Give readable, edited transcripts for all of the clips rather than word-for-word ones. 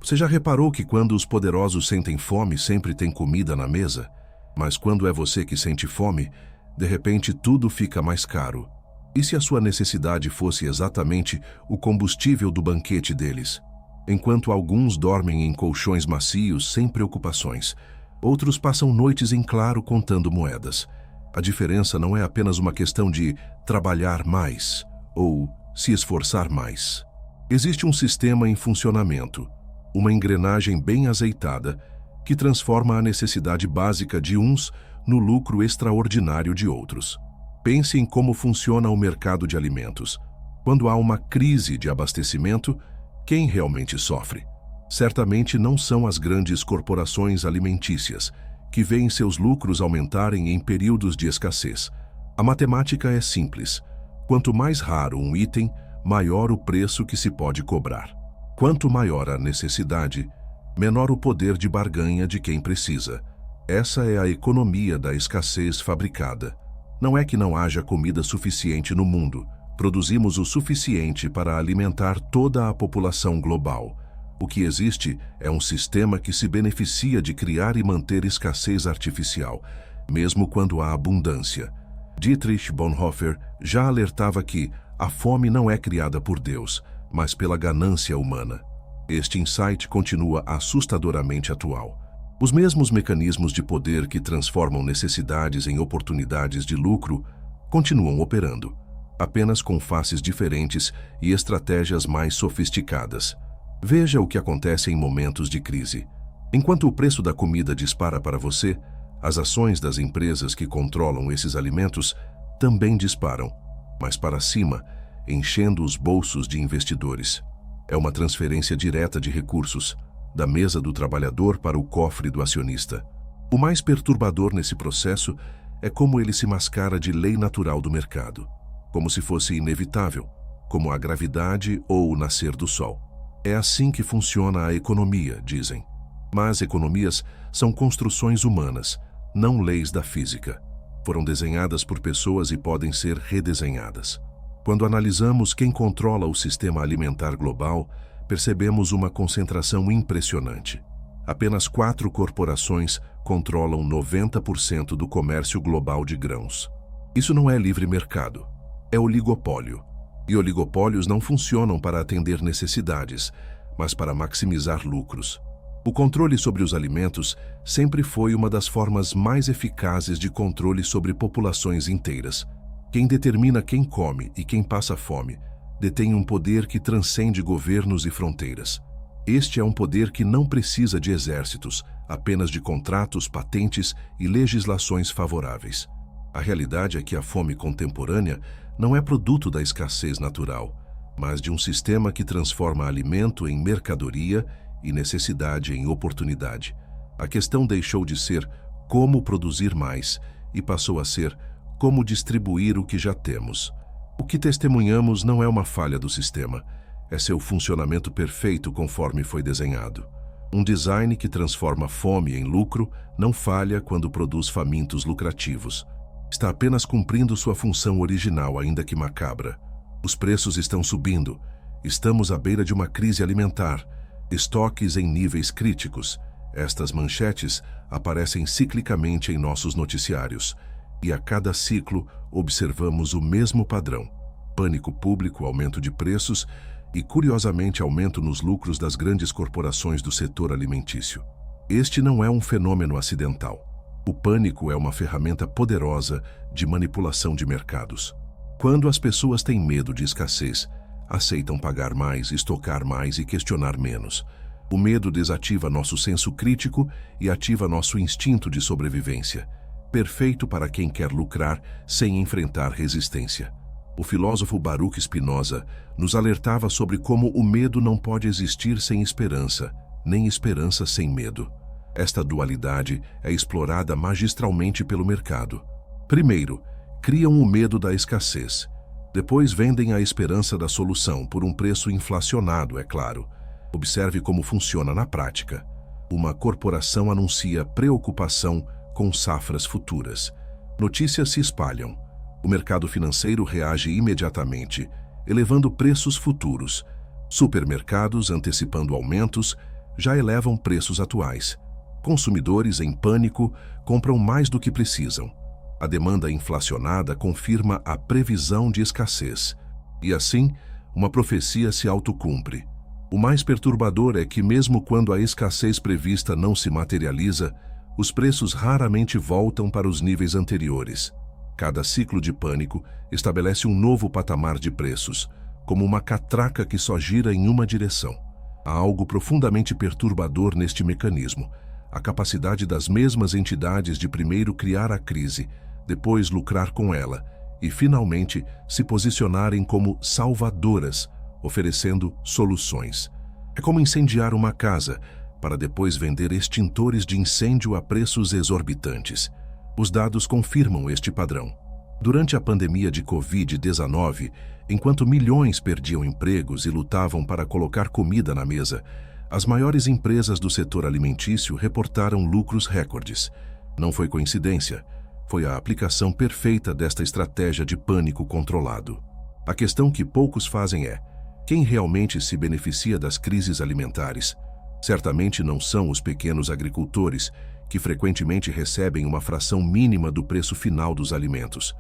Você já reparou que quando os poderosos sentem fome, sempre tem comida na mesa? Mas quando é você que sente fome, de repente tudo fica mais caro. E se a sua necessidade fosse exatamente o combustível do banquete deles? Enquanto alguns dormem em colchões macios sem preocupações, outros passam noites em claro contando moedas. A diferença não é apenas uma questão de trabalhar mais ou se esforçar mais. Existe um sistema em funcionamento, uma engrenagem bem azeitada, que transforma a necessidade básica de uns no lucro extraordinário de outros. Pense em como funciona o mercado de alimentos. Quando há uma crise de abastecimento, quem realmente sofre? Certamente não são as grandes corporações alimentícias, que veem seus lucros aumentarem em períodos de escassez. A matemática é simples. Quanto mais raro um item, maior o preço que se pode cobrar. Quanto maior a necessidade, menor o poder de barganha de quem precisa. Essa é a economia da escassez fabricada. Não é que não haja comida suficiente no mundo. Produzimos o suficiente para alimentar toda a população global. O que existe é um sistema que se beneficia de criar e manter escassez artificial, mesmo quando há abundância. Dietrich Bonhoeffer já alertava que a fome não é criada por Deus, mas pela ganância humana. Este insight continua assustadoramente atual. Os mesmos mecanismos de poder que transformam necessidades em oportunidades de lucro continuam operando, apenas com faces diferentes e estratégias mais sofisticadas. Veja o que acontece em momentos de crise. Enquanto o preço da comida dispara para você, as ações das empresas que controlam esses alimentos também disparam, mas para cima, enchendo os bolsos de investidores. É uma transferência direta de recursos, da mesa do trabalhador para o cofre do acionista. O mais perturbador nesse processo é como ele se mascara de lei natural do mercado, como se fosse inevitável, como a gravidade ou o nascer do sol. É assim que funciona a economia, dizem. Mas economias são construções humanas, não leis da física. Foram desenhadas por pessoas e podem ser redesenhadas. Quando analisamos quem controla o sistema alimentar global, percebemos uma concentração impressionante. Apenas 4 corporações controlam 90% do comércio global de grãos. Isso não é livre mercado, é oligopólio. E oligopólios não funcionam para atender necessidades, mas para maximizar lucros. O controle sobre os alimentos sempre foi uma das formas mais eficazes de controle sobre populações inteiras. Quem determina quem come e quem passa fome detém um poder que transcende governos e fronteiras. Este é um poder que não precisa de exércitos, apenas de contratos, patentes e legislações favoráveis. A realidade é que a fome contemporânea não é produto da escassez natural, mas de um sistema que transforma alimento em mercadoria e necessidade em oportunidade. A questão deixou de ser como produzir mais e passou a ser como distribuir o que já temos. O que testemunhamos não é uma falha do sistema, é seu funcionamento perfeito conforme foi desenhado. Um design que transforma fome em lucro não falha quando produz famintos lucrativos. Está apenas cumprindo sua função original, ainda que macabra. Os preços estão subindo. Estamos à beira de uma crise alimentar. Estoques em níveis críticos. Estas manchetes aparecem ciclicamente em nossos noticiários. E a cada ciclo observamos o mesmo padrão. Pânico público, aumento de preços e, curiosamente, aumento nos lucros das grandes corporações do setor alimentício. Este não é um fenômeno acidental. O pânico é uma ferramenta poderosa de manipulação de mercados. Quando as pessoas têm medo de escassez, aceitam pagar mais, estocar mais e questionar menos. O medo desativa nosso senso crítico e ativa nosso instinto de sobrevivência, perfeito para quem quer lucrar sem enfrentar resistência. O filósofo Baruch Spinoza nos alertava sobre como o medo não pode existir sem esperança, nem esperança sem medo. Esta dualidade é explorada magistralmente pelo mercado. Primeiro, criam o medo da escassez. Depois vendem a esperança da solução por um preço inflacionado, é claro. Observe como funciona na prática. Uma corporação anuncia preocupação com safras futuras. Notícias se espalham. O mercado financeiro reage imediatamente, elevando preços futuros. Supermercados antecipando aumentos, já elevam preços atuais. Consumidores em pânico compram mais do que precisam. A demanda inflacionada confirma a previsão de escassez. E assim, uma profecia se autocumpre. O mais perturbador é que mesmo quando a escassez prevista não se materializa, os preços raramente voltam para os níveis anteriores. Cada ciclo de pânico estabelece um novo patamar de preços, como uma catraca que só gira em uma direção. Há algo profundamente perturbador neste mecanismo: a capacidade das mesmas entidades de primeiro criar a crise, depois lucrar com ela e, finalmente, se posicionarem como salvadoras, oferecendo soluções. É como incendiar uma casa, para depois vender extintores de incêndio a preços exorbitantes. Os dados confirmam este padrão. Durante a pandemia de Covid-19, enquanto milhões perdiam empregos e lutavam para colocar comida na mesa, as maiores empresas do setor alimentício reportaram lucros recordes. Não foi coincidência, foi a aplicação perfeita desta estratégia de pânico controlado. A questão que poucos fazem é: quem realmente se beneficia das crises alimentares? Certamente não são os pequenos agricultores, que frequentemente recebem uma fração mínima do preço final dos alimentos,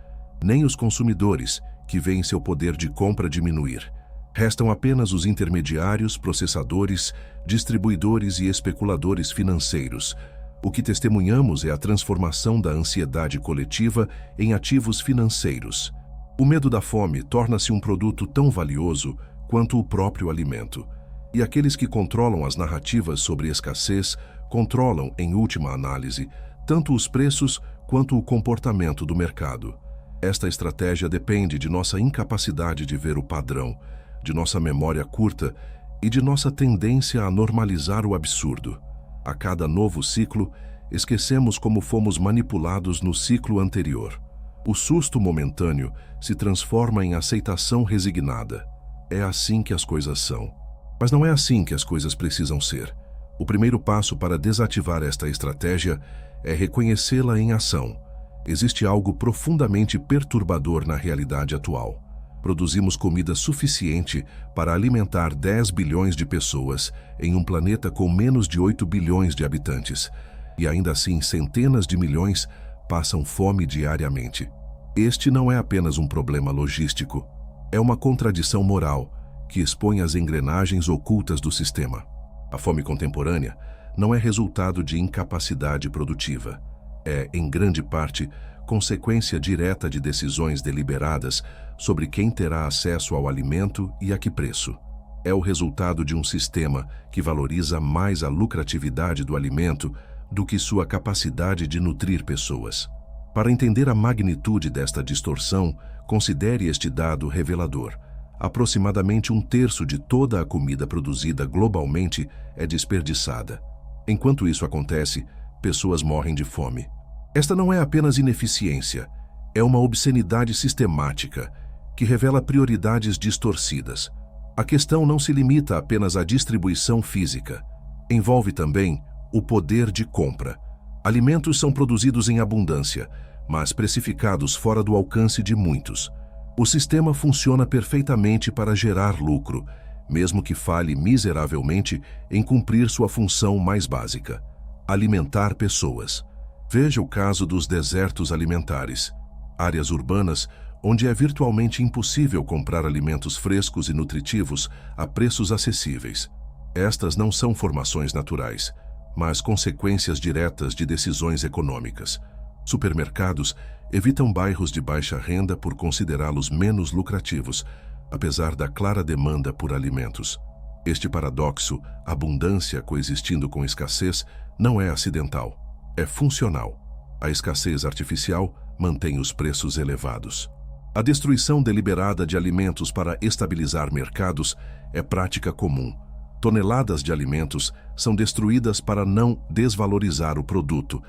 nem os consumidores, que veem seu poder de compra diminuir. Restam apenas os intermediários, processadores, distribuidores e especuladores financeiros. O que testemunhamos é a transformação da ansiedade coletiva em ativos financeiros. O medo da fome torna-se um produto tão valioso quanto o próprio alimento. E aqueles que controlam as narrativas sobre escassez controlam, em última análise, tanto os preços quanto o comportamento do mercado. Esta estratégia depende de nossa incapacidade de ver o padrão, de nossa memória curta e de nossa tendência a normalizar o absurdo. A cada novo ciclo, esquecemos como fomos manipulados no ciclo anterior. O susto momentâneo se transforma em aceitação resignada. É assim que as coisas são. Mas não é assim que as coisas precisam ser. O primeiro passo para desativar esta estratégia é reconhecê-la em ação. Existe algo profundamente perturbador na realidade atual. Produzimos comida suficiente para alimentar 10 bilhões de pessoas em um planeta com menos de 8 bilhões de habitantes. E ainda assim, centenas de milhões passam fome diariamente. Este não é apenas um problema logístico. É uma contradição moral que expõe as engrenagens ocultas do sistema. A fome contemporânea não é resultado de incapacidade produtiva. É, em grande parte, consequência direta de decisões deliberadas sobre quem terá acesso ao alimento e a que preço. É o resultado de um sistema que valoriza mais a lucratividade do alimento do que sua capacidade de nutrir pessoas. Para entender a magnitude desta distorção, considere este dado revelador. Aproximadamente 1/3 de toda a comida produzida globalmente é desperdiçada. Enquanto isso acontece, pessoas morrem de fome. Esta não é apenas ineficiência, é uma obscenidade sistemática que revela prioridades distorcidas. A questão não se limita apenas à distribuição física. Envolve também o poder de compra. Alimentos são produzidos em abundância, mas precificados fora do alcance de muitos. O sistema funciona perfeitamente para gerar lucro, mesmo que falhe miseravelmente em cumprir sua função mais básica: alimentar pessoas. Veja o caso dos desertos alimentares, áreas urbanas onde é virtualmente impossível comprar alimentos frescos e nutritivos a preços acessíveis. Estas não são formações naturais, mas consequências diretas de decisões econômicas. Supermercados evitam bairros de baixa renda por considerá-los menos lucrativos, apesar da clara demanda por alimentos. Este paradoxo, abundância coexistindo com escassez, não é acidental, é funcional. A escassez artificial mantém os preços elevados. A destruição deliberada de alimentos para estabilizar mercados é prática comum. Toneladas de alimentos são destruídas para não desvalorizar o produto,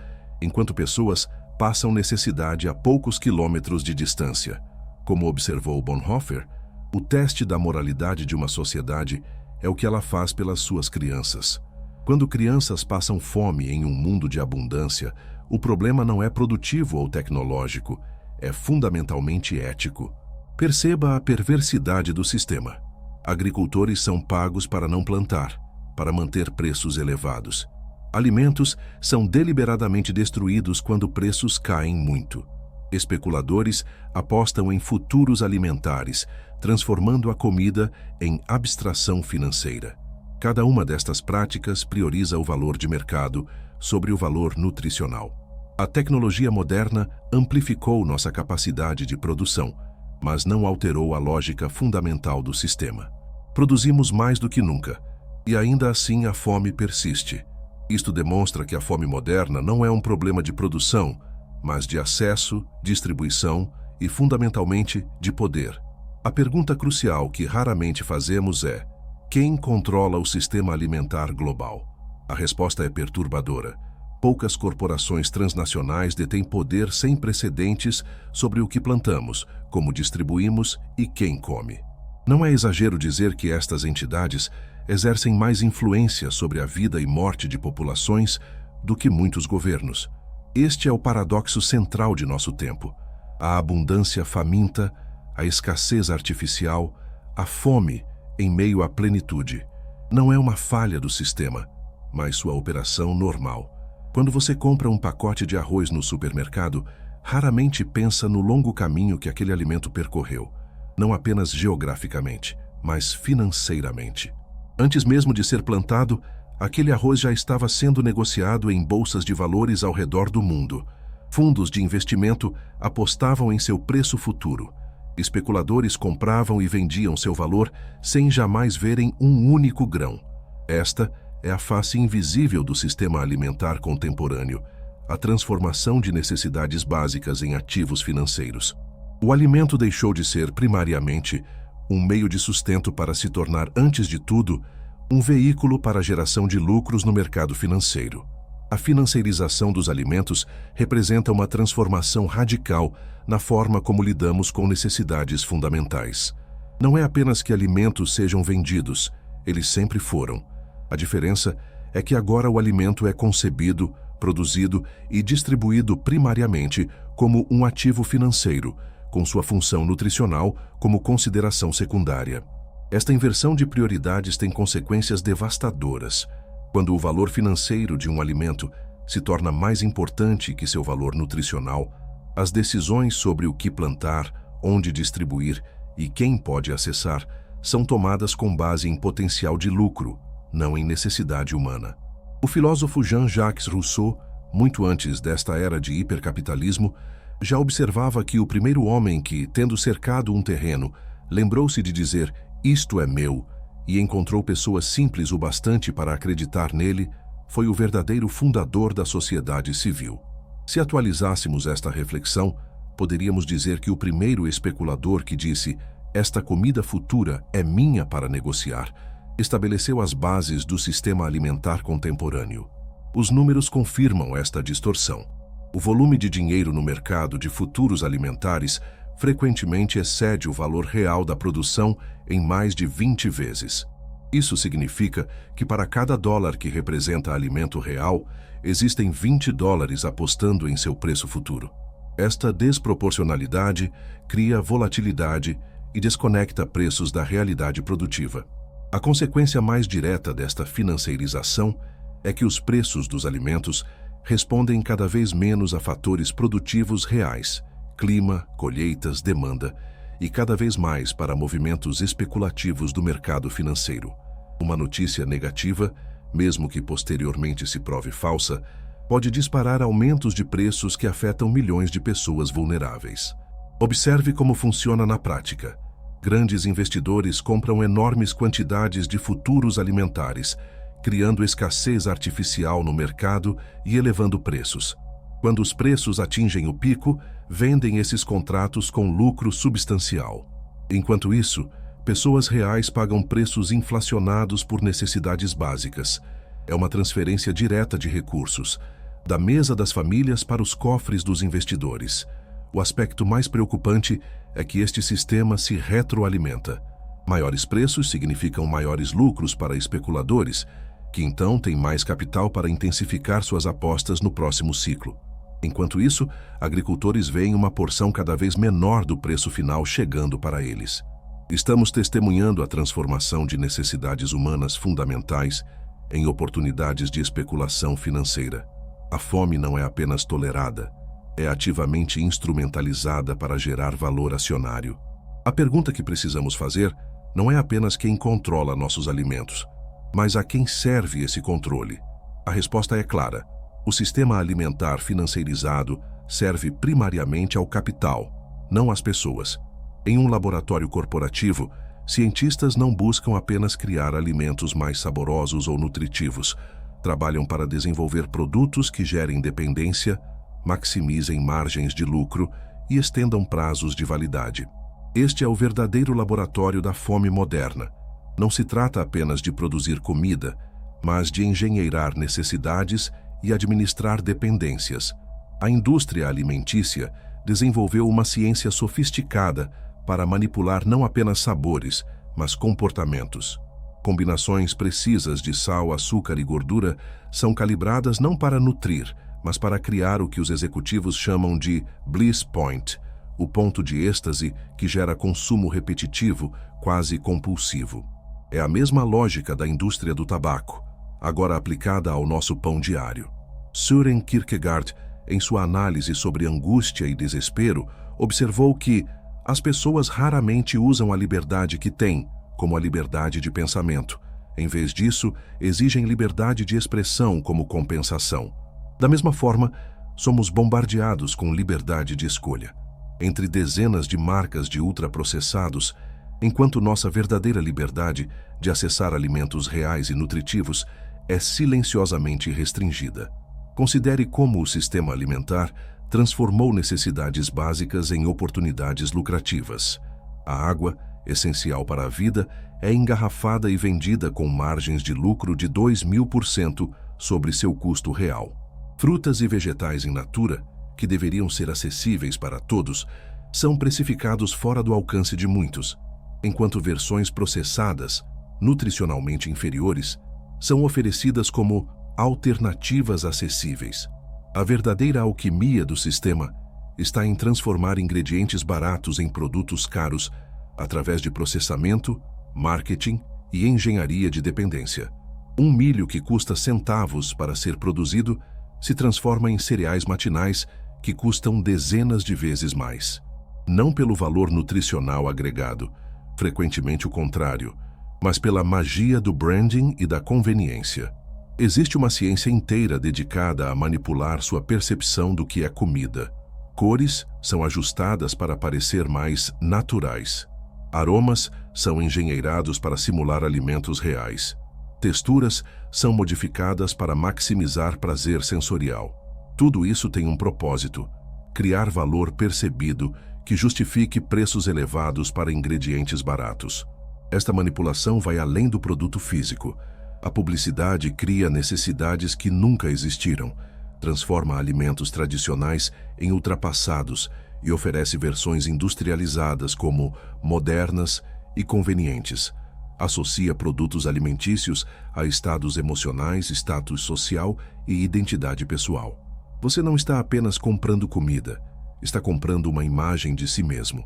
enquanto pessoas passam necessidade a poucos quilômetros de distância. Como observou Bonhoeffer, o teste da moralidade de uma sociedade é o que ela faz pelas suas crianças. Quando crianças passam fome em um mundo de abundância, o problema não é produtivo ou tecnológico, é fundamentalmente ético. Perceba a perversidade do sistema. Agricultores são pagos para não plantar, para manter preços elevados. Alimentos são deliberadamente destruídos quando preços caem muito. Especuladores apostam em futuros alimentares, transformando a comida em abstração financeira. Cada uma destas práticas prioriza o valor de mercado sobre o valor nutricional. A tecnologia moderna amplificou nossa capacidade de produção, mas não alterou a lógica fundamental do sistema. Produzimos mais do que nunca, e ainda assim a fome persiste. Isto demonstra que a fome moderna não é um problema de produção, mas de acesso, distribuição e, fundamentalmente, de poder. A pergunta crucial que raramente fazemos é: quem controla o sistema alimentar global? A resposta é perturbadora. Poucas corporações transnacionais detêm poder sem precedentes sobre o que plantamos, como distribuímos e quem come. Não é exagero dizer que estas entidades exercem mais influência sobre a vida e morte de populações do que muitos governos. Este é o paradoxo central de nosso tempo. A abundância faminta, a escassez artificial, a fome em meio à plenitude. Não é uma falha do sistema, mas sua operação normal. Quando você compra um pacote de arroz no supermercado, raramente pensa no longo caminho que aquele alimento percorreu, não apenas geograficamente, mas financeiramente. Antes mesmo de ser plantado, aquele arroz já estava sendo negociado em bolsas de valores ao redor do mundo. Fundos de investimento apostavam em seu preço futuro. Especuladores compravam e vendiam seu valor sem jamais verem um único grão. Esta é a face invisível do sistema alimentar contemporâneo, a transformação de necessidades básicas em ativos financeiros. O alimento deixou de ser, primariamente, um meio de sustento para se tornar, antes de tudo, um veículo para a geração de lucros no mercado financeiro. A financeirização dos alimentos representa uma transformação radical na forma como lidamos com necessidades fundamentais. Não é apenas que alimentos sejam vendidos, eles sempre foram. A diferença é que agora o alimento é concebido, produzido e distribuído primariamente como um ativo financeiro, com sua função nutricional como consideração secundária. Esta inversão de prioridades tem consequências devastadoras. Quando o valor financeiro de um alimento se torna mais importante que seu valor nutricional, as decisões sobre o que plantar, onde distribuir e quem pode acessar são tomadas com base em potencial de lucro, não em necessidade humana. O filósofo Jean-Jacques Rousseau, muito antes desta era de hipercapitalismo, já observava que o primeiro homem que, tendo cercado um terreno, lembrou-se de dizer "isto é meu", e encontrou pessoas simples o bastante para acreditar nele, foi o verdadeiro fundador da sociedade civil. Se atualizássemos esta reflexão, poderíamos dizer que o primeiro especulador que disse "esta comida futura é minha para negociar", estabeleceu as bases do sistema alimentar contemporâneo. Os números confirmam esta distorção. O volume de dinheiro no mercado de futuros alimentares frequentemente excede o valor real da produção em mais de 20 vezes. Isso significa que para cada dólar que representa alimento real, existem 20 dólares apostando em seu preço futuro. Esta desproporcionalidade cria volatilidade e desconecta preços da realidade produtiva. A consequência mais direta desta financeirização é que os preços dos alimentos respondem cada vez menos a fatores produtivos reais, clima, colheitas, demanda, e cada vez mais para movimentos especulativos do mercado financeiro. Uma notícia negativa, mesmo que posteriormente se prove falsa, pode disparar aumentos de preços que afetam milhões de pessoas vulneráveis. Observe como funciona na prática. Grandes investidores compram enormes quantidades de futuros alimentares, criando escassez artificial no mercado e elevando preços. Quando os preços atingem o pico, vendem esses contratos com lucro substancial. Enquanto isso, pessoas reais pagam preços inflacionados por necessidades básicas. É uma transferência direta de recursos, da mesa das famílias para os cofres dos investidores. O aspecto mais preocupante é que este sistema se retroalimenta. Maiores preços significam maiores lucros para especuladores, que então têm mais capital para intensificar suas apostas no próximo ciclo. Enquanto isso, agricultores veem uma porção cada vez menor do preço final chegando para eles. Estamos testemunhando a transformação de necessidades humanas fundamentais em oportunidades de especulação financeira. A fome não é apenas tolerada, é ativamente instrumentalizada para gerar valor acionário. A pergunta que precisamos fazer não é apenas quem controla nossos alimentos, mas a quem serve esse controle. A resposta é clara. O sistema alimentar financeirizado serve primariamente ao capital, não às pessoas. Em um laboratório corporativo, cientistas não buscam apenas criar alimentos mais saborosos ou nutritivos. Trabalham para desenvolver produtos que gerem dependência, maximizem margens de lucro e estendam prazos de validade. Este é o verdadeiro laboratório da fome moderna. Não se trata apenas de produzir comida, mas de engenheirar necessidades e administrar dependências. A indústria alimentícia desenvolveu uma ciência sofisticada para manipular não apenas sabores, mas comportamentos. Combinações precisas de sal, açúcar e gordura são calibradas não para nutrir, mas para criar o que os executivos chamam de bliss point, o ponto de êxtase que gera consumo repetitivo, quase compulsivo. É a mesma lógica da indústria do tabaco, agora aplicada ao nosso pão diário. Søren Kierkegaard, em sua análise sobre angústia e desespero, observou que as pessoas raramente usam a liberdade que têm, como a liberdade de pensamento. Em vez disso, exigem liberdade de expressão como compensação. Da mesma forma, somos bombardeados com liberdade de escolha. Entre dezenas de marcas de ultraprocessados, enquanto nossa verdadeira liberdade de acessar alimentos reais e nutritivos é silenciosamente restringida. Considere como o sistema alimentar transformou necessidades básicas em oportunidades lucrativas. A água, essencial para a vida, é engarrafada e vendida com margens de lucro de 2.000% sobre seu custo real. Frutas e vegetais in natura, que deveriam ser acessíveis para todos, são precificados fora do alcance de muitos, enquanto versões processadas, nutricionalmente inferiores, são oferecidas como alternativas acessíveis. A verdadeira alquimia do sistema está em transformar ingredientes baratos em produtos caros através de processamento, marketing e engenharia de dependência. Um milho que custa centavos para ser produzido se transforma em cereais matinais que custam dezenas de vezes mais. Não pelo valor nutricional agregado, frequentemente o contrário, mas pela magia do branding e da conveniência. Existe uma ciência inteira dedicada a manipular sua percepção do que é comida. Cores são ajustadas para parecer mais naturais. Aromas são engenheirados para simular alimentos reais. Texturas são modificadas para maximizar prazer sensorial. Tudo isso tem um propósito: criar valor percebido que justifique preços elevados para ingredientes baratos. Esta manipulação vai além do produto físico. A publicidade cria necessidades que nunca existiram, transforma alimentos tradicionais em ultrapassados e oferece versões industrializadas como modernas e convenientes. Associa produtos alimentícios a estados emocionais, status social e identidade pessoal. Você não está apenas comprando comida, está comprando uma imagem de si mesmo.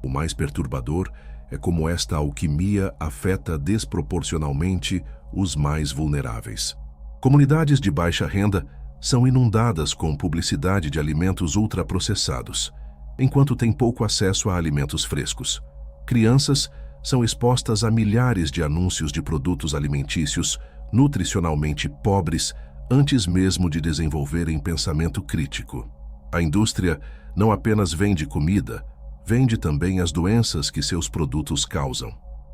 O mais perturbador é como esta alquimia afeta desproporcionalmente os mais vulneráveis. Comunidades de baixa renda são inundadas com publicidade de alimentos ultraprocessados, enquanto têm pouco acesso a alimentos frescos. Crianças são expostas a milhares de anúncios de produtos alimentícios nutricionalmente pobres antes mesmo de desenvolverem pensamento crítico. A indústria não apenas vende comida, vende também as doenças que seus produtos causam.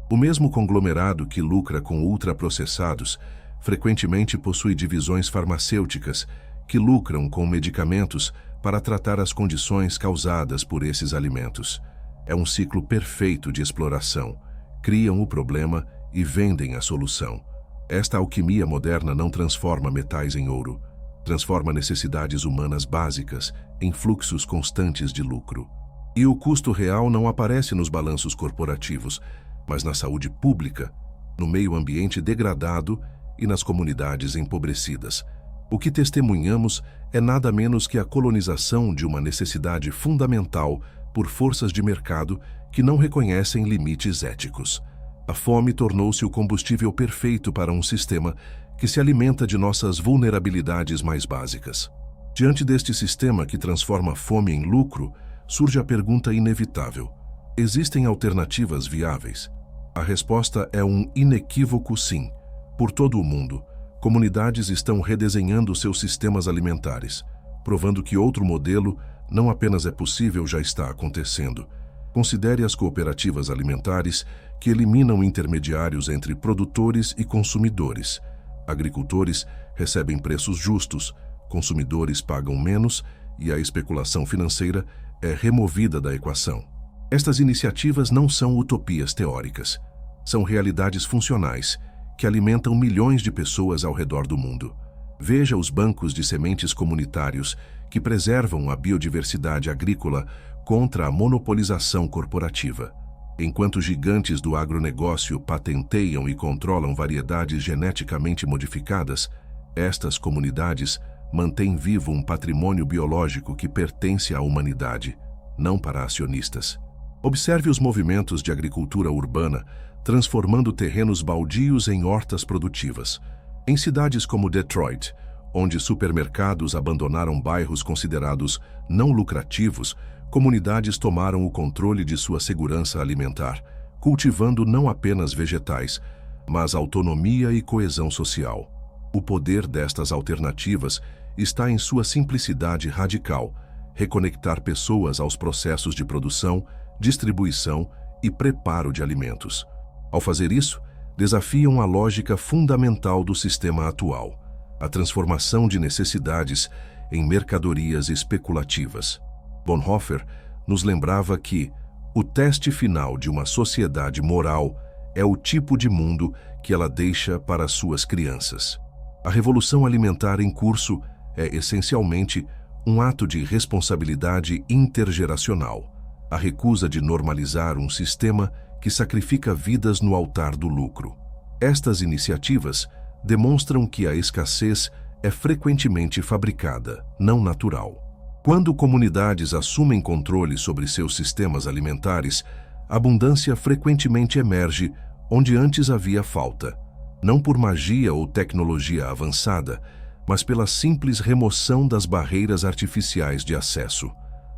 O mesmo conglomerado que lucra com ultraprocessados frequentemente possui divisões farmacêuticas que lucram com medicamentos para tratar as condições causadas por esses alimentos. É um ciclo perfeito de exploração. Criam o problema e vendem a solução. Esta alquimia moderna não transforma metais em ouro, transforma necessidades humanas básicas em fluxos constantes de lucro. E o custo real não aparece nos balanços corporativos, mas na saúde pública, no meio ambiente degradado e nas comunidades empobrecidas. O que testemunhamos é nada menos que a colonização de uma necessidade fundamental por forças de mercado que não reconhecem limites éticos. A fome tornou-se o combustível perfeito para um sistema que se alimenta de nossas vulnerabilidades mais básicas. Diante deste sistema que transforma fome em lucro, surge a pergunta inevitável: existem alternativas viáveis? A resposta é um inequívoco sim. Por todo o mundo, comunidades estão redesenhando seus sistemas alimentares, provando que outro modelo não apenas é possível, já está acontecendo. Considere as cooperativas alimentares, que eliminam intermediários entre produtores e consumidores. Agricultores recebem preços justos, consumidores pagam menos e a especulação financeira é removida da equação. Estas iniciativas não são utopias teóricas. São realidades funcionais que alimentam milhões de pessoas ao redor do mundo. Veja os bancos de sementes comunitários que preservam a biodiversidade agrícola contra a monopolização corporativa. Enquanto gigantes do agronegócio patenteiam e controlam variedades geneticamente modificadas, estas comunidades mantêm vivo um patrimônio biológico que pertence à humanidade, não para acionistas. Observe os movimentos de agricultura urbana transformando terrenos baldios em hortas produtivas. Em cidades como Detroit, onde supermercados abandonaram bairros considerados não lucrativos, comunidades tomaram o controle de sua segurança alimentar, cultivando não apenas vegetais, mas autonomia e coesão social. O poder destas alternativas está em sua simplicidade radical: reconectar pessoas aos processos de produção, distribuição e preparo de alimentos. Ao fazer isso, desafiam a lógica fundamental do sistema atual: a transformação de necessidades em mercadorias especulativas. Bonhoeffer nos lembrava que o teste final de uma sociedade moral é o tipo de mundo que ela deixa para suas crianças. A revolução alimentar em curso é essencialmente um ato de responsabilidade intergeracional, a recusa de normalizar um sistema que sacrifica vidas no altar do lucro. Estas iniciativas demonstram que a escassez é frequentemente fabricada, não natural. Quando comunidades assumem controle sobre seus sistemas alimentares, a abundância frequentemente emerge onde antes havia falta, não por magia ou tecnologia avançada, mas pela simples remoção das barreiras artificiais de acesso.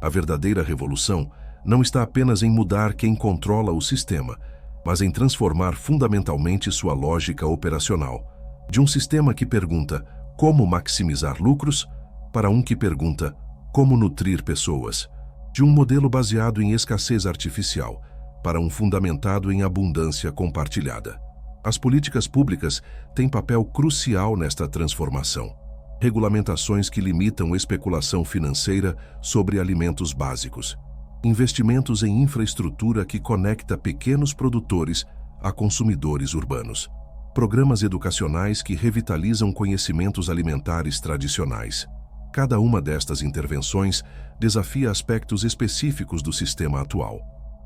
A verdadeira revolução não está apenas em mudar quem controla o sistema, mas em transformar fundamentalmente sua lógica operacional. De um sistema que pergunta como maximizar lucros, para um que pergunta como nutrir pessoas. De um modelo baseado em escassez artificial, para um fundamentado em abundância compartilhada. As políticas públicas têm papel crucial nesta transformação. Regulamentações que limitam especulação financeira sobre alimentos básicos. Investimentos em infraestrutura que conecta pequenos produtores a consumidores urbanos. Programas educacionais que revitalizam conhecimentos alimentares tradicionais. Cada uma destas intervenções desafia aspectos específicos do sistema atual.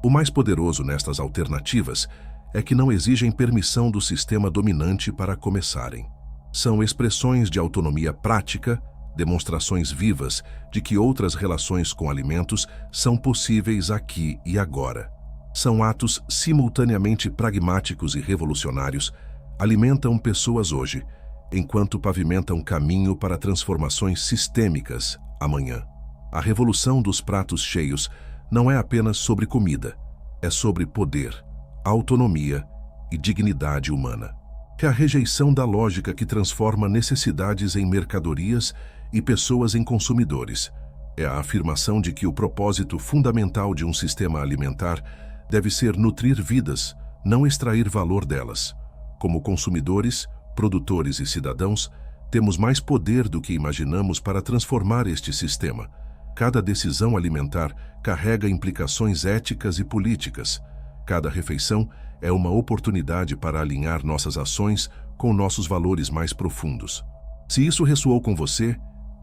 O mais poderoso nestas alternativas é que não exigem permissão do sistema dominante para começarem. São expressões de autonomia prática, demonstrações vivas de que outras relações com alimentos são possíveis aqui e agora. São atos simultaneamente pragmáticos e revolucionários, alimentam pessoas hoje, enquanto pavimentam caminho para transformações sistêmicas amanhã. A revolução dos pratos cheios não é apenas sobre comida, é sobre poder, autonomia e dignidade humana. É a rejeição da lógica que transforma necessidades em mercadorias e pessoas em consumidores. É a afirmação de que o propósito fundamental de um sistema alimentar deve ser nutrir vidas, não extrair valor delas. Como consumidores, produtores e cidadãos, temos mais poder do que imaginamos para transformar este sistema. Cada decisão alimentar carrega implicações éticas e políticas. Cada refeição é uma oportunidade para alinhar nossas ações com nossos valores mais profundos. Se isso ressoou com você,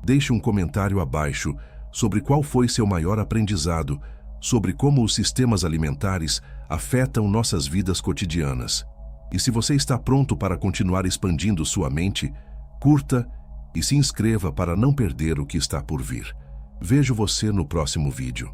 deixe um comentário abaixo sobre qual foi seu maior aprendizado sobre como os sistemas alimentares afetam nossas vidas cotidianas. E se você está pronto para continuar expandindo sua mente, curta e se inscreva para não perder o que está por vir. Vejo você no próximo vídeo.